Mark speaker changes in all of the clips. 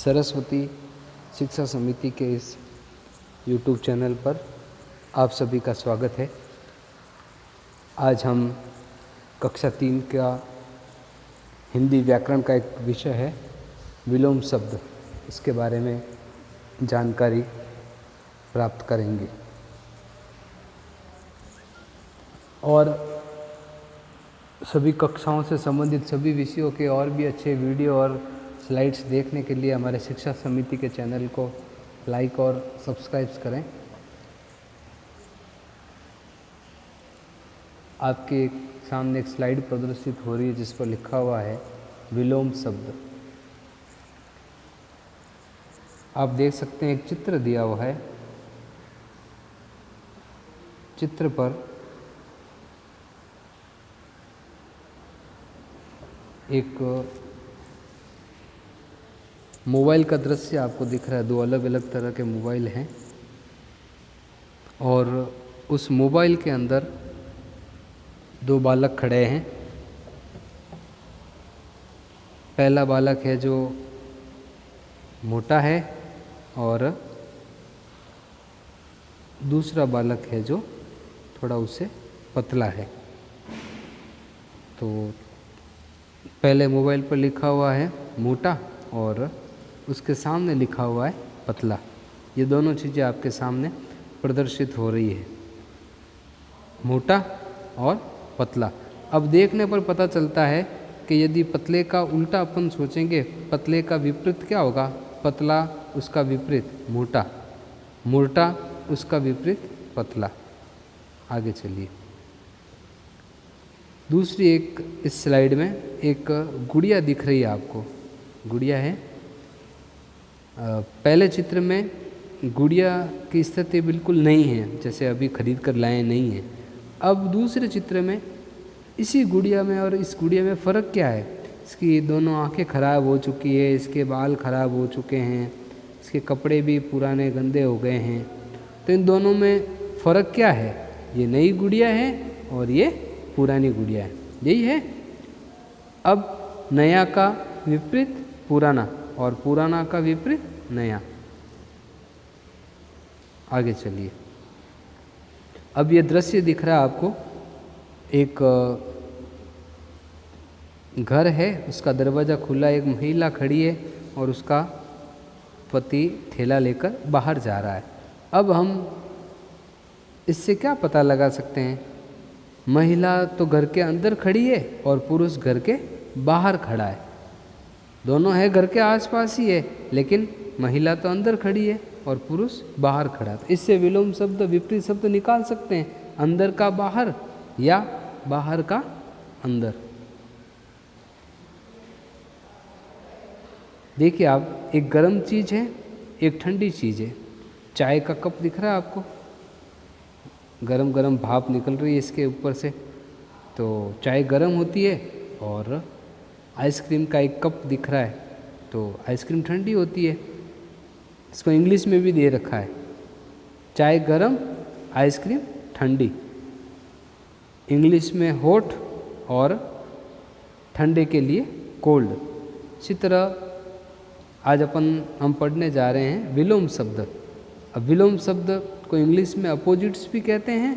Speaker 1: सरस्वती शिक्षा समिति के इस YouTube चैनल पर आप सभी का स्वागत है। आज हम कक्षा 3 का हिंदी व्याकरण का एक विषय है विलोम शब्द, इसके बारे में जानकारी प्राप्त करेंगे। और सभी कक्षाओं से संबंधित सभी विषयों के और भी अच्छे वीडियो और स्लाइड्स देखने के लिए हमारे शिक्षा समिति के चैनल को लाइक और सब्सक्राइब करें। आपके सामने एक स्लाइड प्रदर्शित हो रही है जिस पर लिखा हुआ है विलोम शब्द। आप देख सकते हैं एक चित्र दिया हुआ है। चित्र पर एक मोबाइल का दृश्य आपको दिख रहा है। दो अलग अलग तरह के मोबाइल हैं और उस मोबाइल के अंदर दो बालक खड़े हैं। पहला बालक है जो मोटा है और दूसरा बालक है जो थोड़ा उससे पतला है। तो पहले मोबाइल पर लिखा हुआ है मोटा और उसके सामने लिखा हुआ है पतला। ये दोनों चीज़ें आपके सामने प्रदर्शित हो रही है, मोटा और पतला। अब देखने पर पता चलता है कि यदि पतले का उल्टा अपन सोचेंगे, पतले का विपरीत क्या होगा? पतला उसका विपरीत मोटा, मोटा उसका विपरीत पतला। आगे चलिए। दूसरी एक इस स्लाइड में एक गुड़िया दिख रही है आपको। गुड़िया है। पहले चित्र में गुड़िया की स्थिति बिल्कुल नहीं है, जैसे अभी खरीद कर लाए नहीं है। अब दूसरे चित्र में इसी गुड़िया में और इस गुड़िया में फ़र्क क्या है? इसकी दोनों आंखें खराब हो चुकी है, इसके बाल खराब हो चुके हैं, इसके कपड़े भी पुराने गंदे हो गए हैं। तो इन दोनों में फ़र्क क्या है? ये नई गुड़िया है और ये पुरानी गुड़िया है, यही है। अब नया का विपरीत पुराना और पुराना का विपरीत नया। आगे चलिए। अब ये दृश्य दिख रहा है आपको। एक घर है, उसका दरवाज़ा खुला, एक महिला खड़ी है और उसका पति थैला लेकर बाहर जा रहा है। अब हम इससे क्या पता लगा सकते हैं? महिला तो घर के अंदर खड़ी है और पुरुष घर के बाहर खड़ा है। दोनों है घर के आसपास ही है, लेकिन महिला तो अंदर खड़ी है और पुरुष बाहर खड़ा है। इससे विलोम शब्द, विपरीत शब्द निकाल सकते हैं, अंदर का बाहर या बाहर का अंदर। देखिए आप, एक गर्म चीज़ है, एक ठंडी चीज़ है। चाय का कप दिख रहा है आपको, गरम गरम भाप निकल रही है इसके ऊपर से। तो चाय गरम होती है और आइसक्रीम का एक कप दिख रहा है, तो आइसक्रीम ठंडी होती है। इसको इंग्लिश में भी दे रखा है, चाय गरम, आइसक्रीम ठंडी। इंग्लिश में हॉट और ठंडे के लिए कोल्ड। इसी तरह आज हम पढ़ने जा रहे हैं विलोम शब्द। अब विलोम शब्द को इंग्लिश में अपोजिट्स भी कहते हैं।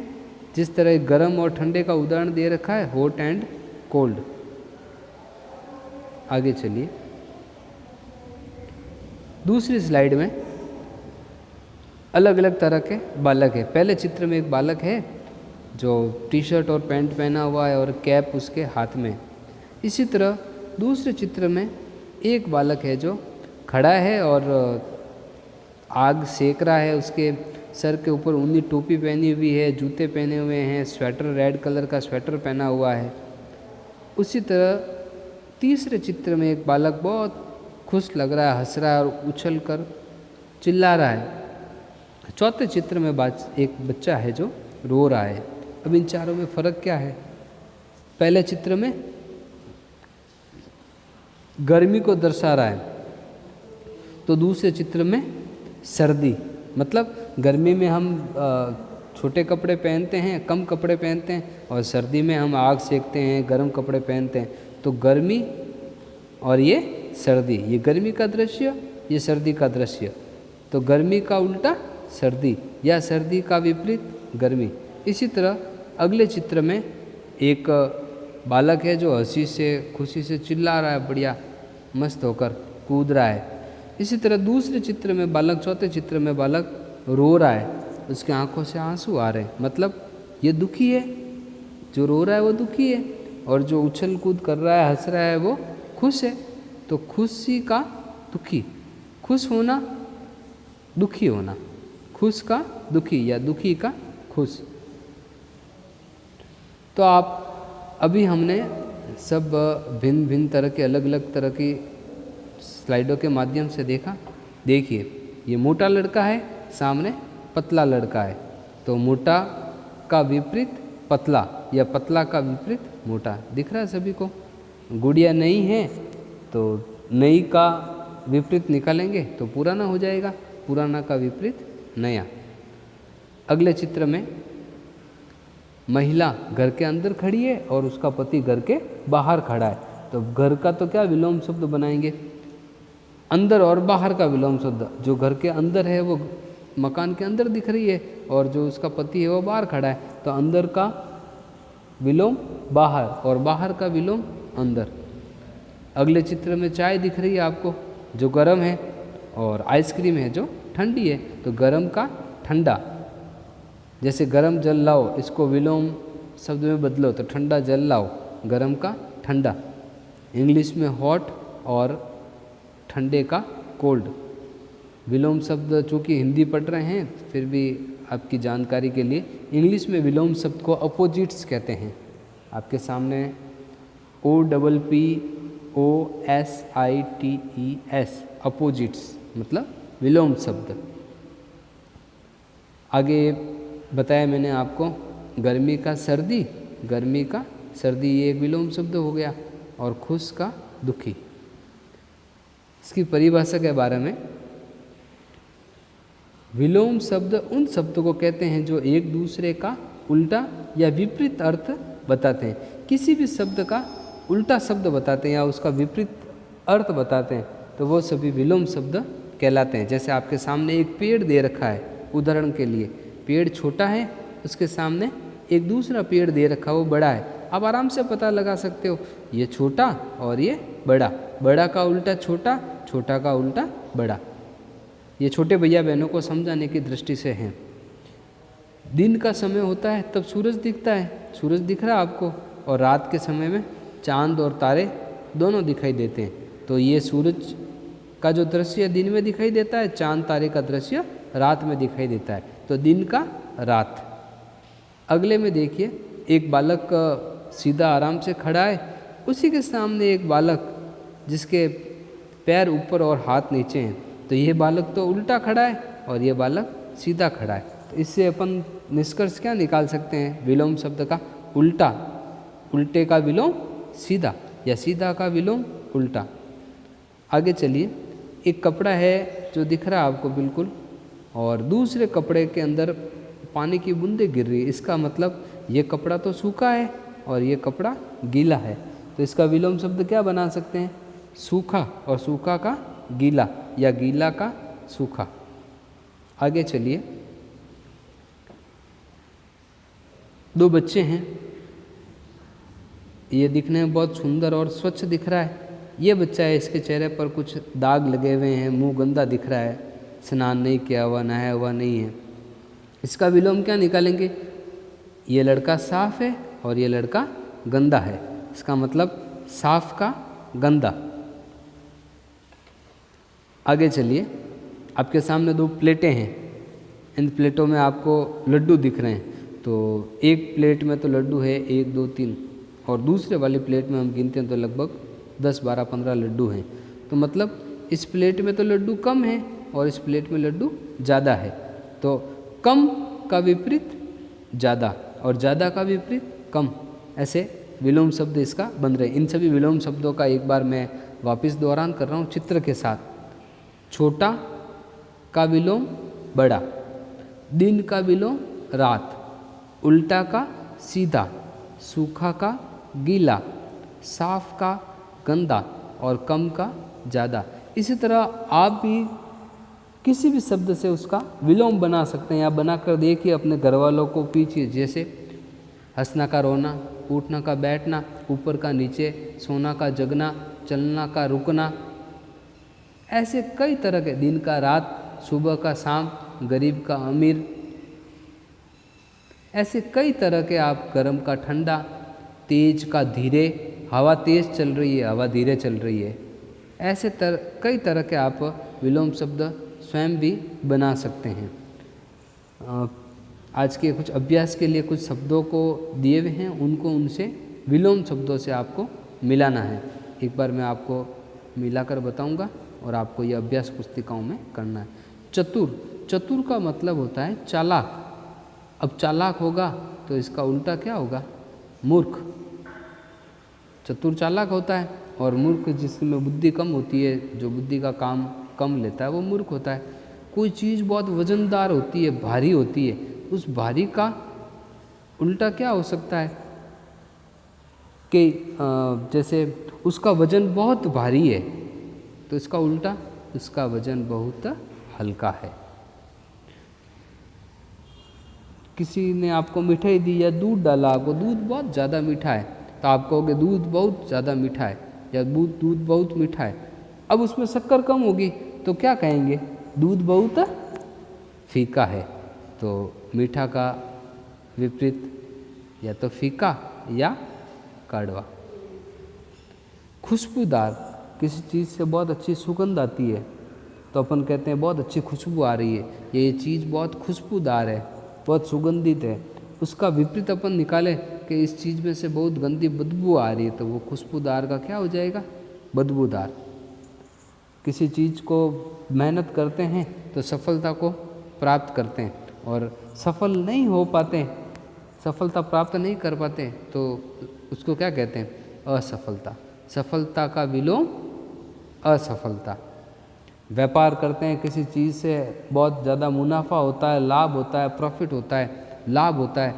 Speaker 1: जिस तरह गरम और ठंडे का उदाहरण दे रखा है, हॉट एंड कोल्ड। आगे चलिए। दूसरी स्लाइड में अलग अलग तरह के बालक है। पहले चित्र में एक बालक है जो टी शर्ट और पैंट पहना हुआ है और कैप उसके हाथ में। इसी तरह दूसरे चित्र में एक बालक है जो खड़ा है और आग सेक रहा है। उसके सर के ऊपर ऊनी टोपी पहनी हुई है, जूते पहने हुए हैं, स्वेटर, रेड कलर का स्वेटर पहना हुआ है। उसी तरह तीसरे चित्र में एक बालक बहुत खुश लग रहा है, हंस रहा है और उछल कर चिल्ला रहा है। चौथे चित्र में एक बच्चा है जो रो रहा है। अब इन चारों में फ़र्क क्या है? पहले चित्र में गर्मी को दर्शा रहा है, तो दूसरे चित्र में सर्दी। मतलब गर्मी में हम छोटे कपड़े पहनते हैं, कम कपड़े पहनते हैं, और सर्दी में हम आग सेकते हैं, गर्म कपड़े पहनते हैं। तो गर्मी और ये सर्दी, ये गर्मी का दृश्य, ये सर्दी का दृश्य। तो गर्मी का उल्टा सर्दी या सर्दी का विपरीत गर्मी। इसी तरह अगले चित्र में एक बालक है जो हंसी से खुशी से चिल्ला रहा है, बढ़िया मस्त होकर कूद रहा है। इसी तरह दूसरे चित्र में बालक, चौथे चित्र में बालक रो रहा है, उसके आंखों से आंसू आ रहे हैं, मतलब ये दुखी है, जो रो रहा है वो दुखी है और जो उछल कूद कर रहा है, हंस रहा है, वो खुश है। तो खुशी का दुखी, खुश होना दुखी होना, खुश का दुखी या दुखी का खुश। तो आप अभी हमने सब भिन्न भिन्न तरह के अलग अलग तरह की स्लाइडों के माध्यम से देखा। देखिए ये मोटा लड़का है, सामने पतला लड़का है, तो मोटा का विपरीत पतला या पतला का विपरीत मोटा। दिख रहा है सभी को? गुड़िया नई है तो नई का विपरीत निकालेंगे तो पुराना हो जाएगा, पुराना का विपरीत नया। अगले चित्र में महिला घर के अंदर खड़ी है और उसका पति घर के बाहर खड़ा है, तो घर का तो क्या विलोम शब्द बनाएंगे, अंदर और बाहर का विलोम शब्द। जो घर के अंदर है वो मकान के अंदर दिख रही है और जो उसका पति है वो बाहर खड़ा है, तो अंदर का विलोम बाहर और बाहर का विलोम अंदर। अगले चित्र में चाय दिख रही है आपको जो गर्म है और आइसक्रीम है जो ठंडी है, तो गर्म का ठंडा। जैसे गर्म जल लाओ, इसको विलोम शब्द में बदलो तो ठंडा जल लाओ, गर्म का ठंडा। इंग्लिश में हॉट और ठंडे का कोल्ड। विलोम शब्द चूँकि हिंदी पढ़ रहे हैं फिर भी आपकी जानकारी के लिए इंग्लिश में विलोम शब्द को अपोजिट्स कहते हैं। आपके सामने OPPOSITES अपोजिट्स मतलब विलोम शब्द। आगे बताया मैंने आपको गर्मी का सर्दी, गर्मी का सर्दी ये एक विलोम शब्द हो गया, और खुश का दुखी। इसकी परिभाषा के बारे में, विलोम शब्द उन शब्दों को कहते हैं जो एक दूसरे का उल्टा या विपरीत अर्थ बताते हैं। किसी भी शब्द का उल्टा शब्द बताते हैं या उसका विपरीत अर्थ बताते हैं तो वो सभी विलोम शब्द कहलाते हैं। जैसे आपके सामने एक पेड़ दे रखा है, उदाहरण के लिए पेड़ छोटा है, उसके सामने एक दूसरा पेड़ दे रखा है वो बड़ा है। आप आराम से पता लगा सकते हो ये छोटा और ये बड़ा, बड़ा का उल्टा छोटा, छोटा का उल्टा बड़ा। ये छोटे भैया बहनों को समझाने की दृष्टि से हैं। दिन का समय होता है तब सूरज दिखता है, सूरज दिख रहा है आपको, और रात के समय में चांद और तारे दोनों दिखाई देते हैं। तो ये सूरज का जो दृश्य दिन में दिखाई देता है, चांद तारे का दृश्य रात में दिखाई देता है, तो दिन का रात। अगले में देखिए एक बालक सीधा आराम से खड़ा है, उसी के सामने एक बालक जिसके पैर ऊपर और हाथ नीचे हैं, तो ये बालक तो उल्टा खड़ा है और ये बालक सीधा खड़ा है। तो इससे अपन निष्कर्ष क्या निकाल सकते हैं विलोम शब्द का? उल्टा, उल्टे का विलोम सीधा या सीधा का विलोम उल्टा। आगे चलिए, एक कपड़ा है जो दिख रहा है आपको बिल्कुल, और दूसरे कपड़े के अंदर पानी की बूंदें गिर रही है। इसका मतलब ये कपड़ा तो सूखा है और ये कपड़ा गीला है, तो इसका विलोम शब्द क्या बना सकते हैं? सूखा और सूखा का गीला या गीला का सूखा। आगे चलिए, दो बच्चे हैं, ये दिखने में बहुत सुंदर और स्वच्छ दिख रहा है। ये बच्चा है, इसके चेहरे पर कुछ दाग लगे हुए हैं, मुंह गंदा दिख रहा है, स्नान नहीं किया हुआ, नहाया हुआ नहीं है। इसका विलोम क्या निकालेंगे? ये लड़का साफ है और ये लड़का गंदा है, इसका मतलब साफ का गंदा। आगे चलिए, आपके सामने दो प्लेटें हैं, इन प्लेटों में आपको लड्डू दिख रहे हैं। तो एक प्लेट में तो लड्डू है 1 2 3, और दूसरे वाली प्लेट में हम गिनते हैं तो लगभग 10 12 15 लड्डू हैं। तो मतलब इस प्लेट में तो लड्डू कम है और इस प्लेट में लड्डू ज़्यादा है। तो कम का विपरीत ज़्यादा और ज़्यादा का विपरीत कम, ऐसे विलोम शब्द इसका बन रहे। इन सभी विलोम शब्दों का एक बार मैं वापस दोहरान कर रहा हूँ चित्र के साथ। छोटा का विलोम बड़ा, दिन का विलोम रात, उल्टा का सीधा, सूखा का गीला, साफ का गंदा और कम का ज़्यादा। इसी तरह आप भी किसी भी शब्द से उसका विलोम बना सकते हैं या बनाकर देखिए अपने घर वालों को पीछे, जैसे हंसना का रोना, उठना का बैठना, ऊपर का नीचे, सोना का जगना, चलना का रुकना, ऐसे कई तरह के, दिन का रात, सुबह का शाम, गरीब का अमीर, ऐसे कई तरह के आप गर्म का ठंडा, तेज का धीरे, हवा तेज चल रही है, हवा धीरे चल रही है, ऐसे कई तरह के आप विलोम शब्द स्वयं भी बना सकते हैं। आज के कुछ अभ्यास के लिए कुछ शब्दों को दिए हुए हैं, उनसे विलोम शब्दों से आपको मिलाना है। एक बार मैं आपको मिलाकर बताऊंगा और आपको ये अभ्यास पुस्तिकाओं में करना है। चतुर, चतुर का मतलब होता है चालाक। अब चालाक होगा तो इसका उल्टा क्या होगा? मूर्ख। चतुर चालाक होता है और मूर्ख जिसमें बुद्धि कम होती है, जो बुद्धि का काम कम लेता है, वो मूर्ख होता है। कोई चीज़ बहुत वजनदार होती है, भारी होती है, उस भारी का उल्टा क्या हो सकता है कि जैसे उसका वजन बहुत भारी है तो इसका उल्टा, उसका वजन बहुत हल्का है। किसी ने आपको मिठाई दी या दूध डाला, आपको दूध बहुत ज़्यादा मीठा है तो आप कहोगे दूध बहुत ज़्यादा मीठा है या दूध बहुत मीठा है। अब उसमें शक्कर कम होगी तो क्या कहेंगे? दूध बहुत फीका है। तो मीठा का विपरीत या तो फीका या कड़वा। खुशबूदार, किसी चीज़ से बहुत अच्छी सुगंध आती है तो अपन कहते हैं बहुत अच्छी खुशबू आ रही है, ये चीज़ बहुत खुशबूदार है, बहुत सुगंधित है। उसका विपरीत अपन निकालें कि इस चीज़ में से बहुत गंदी बदबू आ रही है तो वो खुशबूदार का क्या हो जाएगा? बदबूदार। किसी चीज़ को मेहनत करते हैं तो सफलता को प्राप्त करते हैं और सफल नहीं हो पाते, सफलता प्राप्त नहीं कर पाते तो उसको क्या कहते हैं? असफलता। सफलता का विलोम असफलता। व्यापार करते हैं, किसी चीज़ से बहुत ज़्यादा मुनाफा होता है, लाभ होता है, प्रॉफिट होता है, लाभ होता है,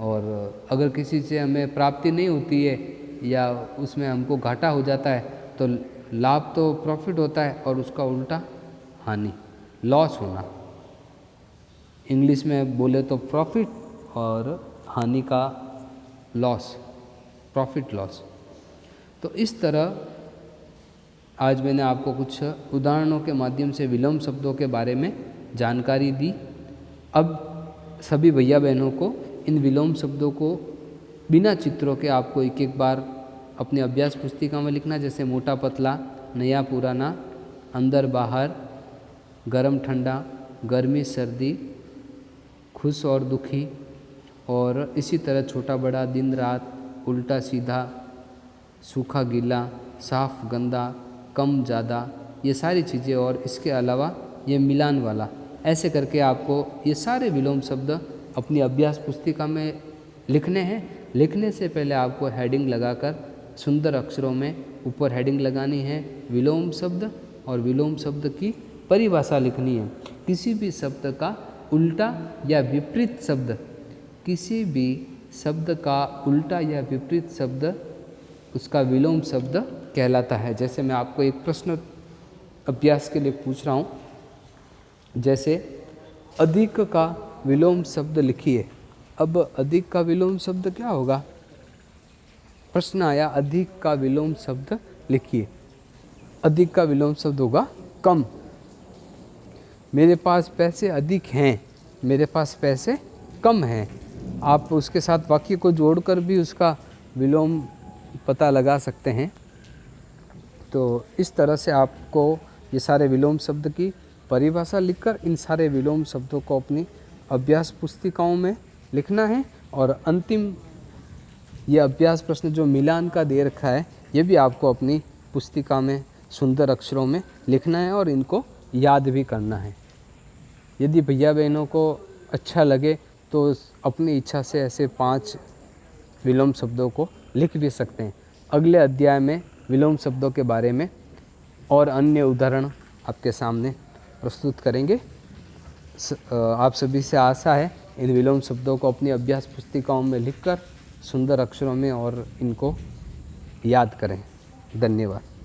Speaker 1: और अगर किसी से हमें प्राप्ति नहीं होती है या उसमें हमको घाटा हो जाता है तो लाभ तो प्रॉफिट होता है और उसका उल्टा हानि, लॉस होना। इंग्लिश में बोले तो प्रॉफिट और हानि का लॉस, प्रॉफिट लॉस। तो इस तरह आज मैंने आपको कुछ उदाहरणों के माध्यम से विलोम शब्दों के बारे में जानकारी दी। अब सभी भैया बहनों को इन विलोम शब्दों को बिना चित्रों के आपको एक एक बार अपनी अभ्यास पुस्तिका में लिखना, जैसे मोटा पतला, नया पुराना, अंदर बाहर, गर्म ठंडा, गर्मी सर्दी, खुश और दुखी, और इसी तरह छोटा बड़ा, दिन रात, उल्टा सीधा, सूखा गीला, साफ गंदा, कम ज़्यादा, ये सारी चीज़ें, और इसके अलावा ये मिलान वाला, ऐसे करके आपको ये सारे विलोम शब्द अपनी अभ्यास पुस्तिका में लिखने हैं। लिखने से पहले आपको हेडिंग लगाकर सुंदर अक्षरों में ऊपर हेडिंग लगानी है विलोम शब्द, और विलोम शब्द की परिभाषा लिखनी है। किसी भी शब्द का उल्टा या विपरीत शब्द, किसी भी शब्द का उल्टा या विपरीत शब्द उसका विलोम शब्द कहलाता है। जैसे मैं आपको एक प्रश्न अभ्यास के लिए पूछ रहा हूँ, जैसे अधिक का विलोम शब्द लिखिए। अब अधिक का विलोम शब्द क्या होगा? प्रश्न आया, अधिक का विलोम शब्द लिखिए। अधिक का विलोम शब्द होगा कम। मेरे पास पैसे अधिक हैं, मेरे पास पैसे कम हैं। आप उसके साथ वाक्य को जोड़कर भी उसका विलोम पता लगा सकते हैं। तो इस तरह से आपको ये सारे विलोम शब्द की परिभाषा लिखकर इन सारे विलोम शब्दों को अपनी अभ्यास पुस्तिकाओं में लिखना है। और अंतिम ये अभ्यास प्रश्न जो मिलान का दे रखा है, ये भी आपको अपनी पुस्तिका में सुंदर अक्षरों में लिखना है और इनको याद भी करना है। यदि भैया बहनों को अच्छा लगे तो अपनी इच्छा से ऐसे 5 विलोम शब्दों को लिख भी सकते हैं। अगले अध्याय में विलोम शब्दों के बारे में और अन्य उदाहरण आपके सामने प्रस्तुत करेंगे। आप सभी से आशा है इन विलोम शब्दों को अपनी अभ्यास पुस्तिकाओं में लिखकर सुंदर अक्षरों में और इनको याद करें। धन्यवाद।